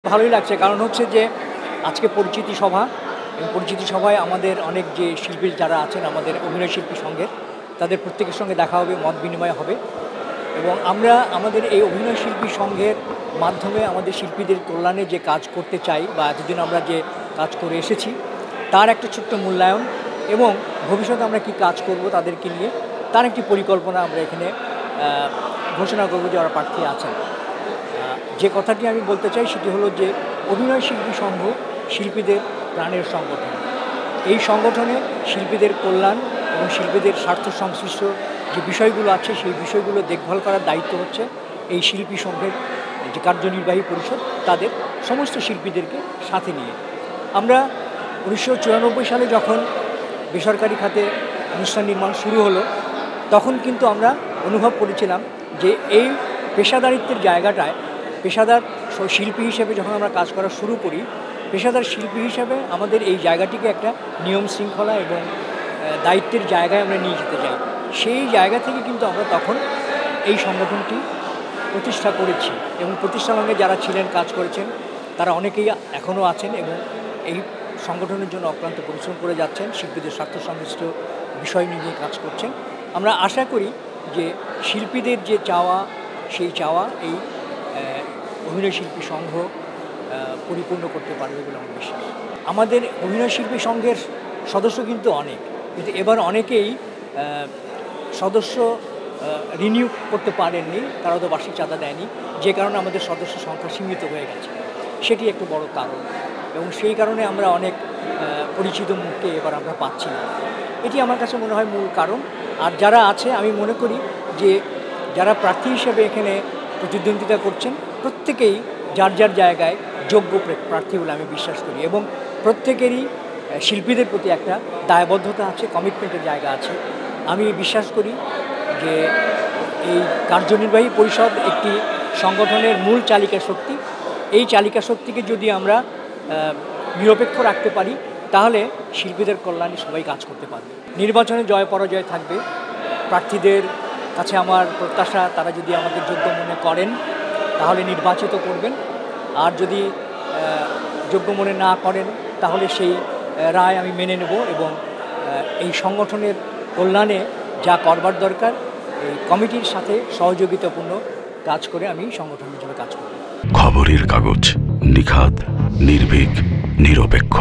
ভালোই লাগছে, কারণ হচ্ছে যে আজকে পরিচিতি সভা, এবং পরিচিতি সভায় আমাদের অনেক যে শিল্পী যারা আছেন আমাদের অভিনয় শিল্পী সংঘের, তাদের প্রত্যেকের সঙ্গে দেখা হবে, মত বিনিময় হবে। এবং আমরা আমাদের এই অভিনয় শিল্পী সংঘের মাধ্যমে আমাদের শিল্পীদের কল্যাণে যে কাজ করতে চাই বা এতদিন আমরা যে কাজ করে এসেছি তার একটা ছোট্ট মূল্যায়ন, এবং ভবিষ্যতে আমরা কি কাজ করব তাদেরকে নিয়ে তার একটি পরিকল্পনা আমরা এখানে ঘোষণা করব যে ওরা প্রার্থী আছেন। যে কথাটি আমি বলতে চাই সেটি হলো যে অভিনয় শিল্পী সংঘ শিল্পীদের প্রাণের সংগঠন। এই সংগঠনে শিল্পীদের কল্যাণ এবং শিল্পীদের স্বার্থ সংশ্লিষ্ট যে বিষয়গুলো আছে সেই বিষয়গুলো দেখভাল করার দায়িত্ব হচ্ছে এই শিল্পী সংঘের যে কার্যনির্বাহী পরিষদ, তাদের সমস্ত শিল্পীদেরকে সাথে নিয়ে। আমরা 1994 সালে যখন বেসরকারি খাতে অনুষ্ঠান নির্মাণ শুরু হলো, তখন কিন্তু আমরা অনুভব করেছিলাম যে এই পেশাদারিত্বের জায়গাটায় পেশাদার শিল্পী হিসেবে যখন আমরা কাজ করা শুরু করি, পেশাদার শিল্পী হিসেবে আমাদের এই জায়গাটিকে একটা নিয়ম শৃঙ্খলা এবং দায়িত্বের জায়গায় আমরা নিয়ে যেতে চাই। সেই জায়গা থেকে কিন্তু আমরা তখন এই সংগঠনটি প্রতিষ্ঠা করেছি, এবং প্রতিষ্ঠালগ্নে যারা ছিলেন, কাজ করেছেন, তারা অনেকেই এখনও আছেন এবং এই সংগঠনের জন্য অক্লান্ত পরিশ্রম করে যাচ্ছেন, শিল্পীদের স্বার্থ সংশ্লিষ্ট বিষয় নিয়ে কাজ করছেন। আমরা আশা করি যে শিল্পীদের যে চাওয়া, সেই চাওয়া এই অভিনয় শিল্পী সংঘ পরিপূর্ণ করতে পারবে বলে আমার বিশ্বাস। আমাদের অভিনয় শিল্পী সংঘের সদস্য কিন্তু অনেক, কিন্তু এবার অনেকেই সদস্য রিনিউ করতে পারেননি, তারা তো বার্ষিক চাঁদা দেয়নি, যে কারণে আমাদের সদস্য সংখ্যা সীমিত হয়ে গেছে। সেটি একটু বড় কারণ, এবং সেই কারণে আমরা অনেক পরিচিত মুখকে এবার আমরা পাচ্ছি না। এটি আমার কাছে মনে হয় মূল কারণ। আর যারা আছে, আমি মনে করি যে যারা প্রার্থী হিসেবে এখানে প্রতিদ্বন্দ্বিতা করছেন প্রত্যেকেই যার যার জায়গায় যোগ্য প্রার্থী বলে আমি বিশ্বাস করি, এবং প্রত্যেকেরই শিল্পীদের প্রতি একটা দায়বদ্ধতা আছে, কমিটমেন্টের জায়গা আছে। আমি বিশ্বাস করি যে এই কার্যনির্বাহী পরিষদ একটি সংগঠনের মূল চালিকা শক্তি। এই চালিকা শক্তিকে যদি আমরা নিরপেক্ষ রাখতে পারি, তাহলে শিল্পীদের কল্যাণে সবাই কাজ করতে পারবে। নির্বাচনে জয় পরাজয় থাকবে। প্রার্থীদের কাছে আমার প্রত্যাশা, তারা যদি আমাদের যোগ্য মনে করেন তাহলে নির্বাচিত করবেন, আর যদি যোগ্য মনে না করেন তাহলে সেই রায় আমি মেনে নেব, এবং এই সংগঠনের কল্যাণে যা করবার দরকার এই কমিটির সাথে সহযোগিতাপূর্ণ কাজ করে আমি সংগঠন হিসেবে কাজ করব। খবরের কাগজ, নিখাত, নির্ভীক, নিরপেক্ষ।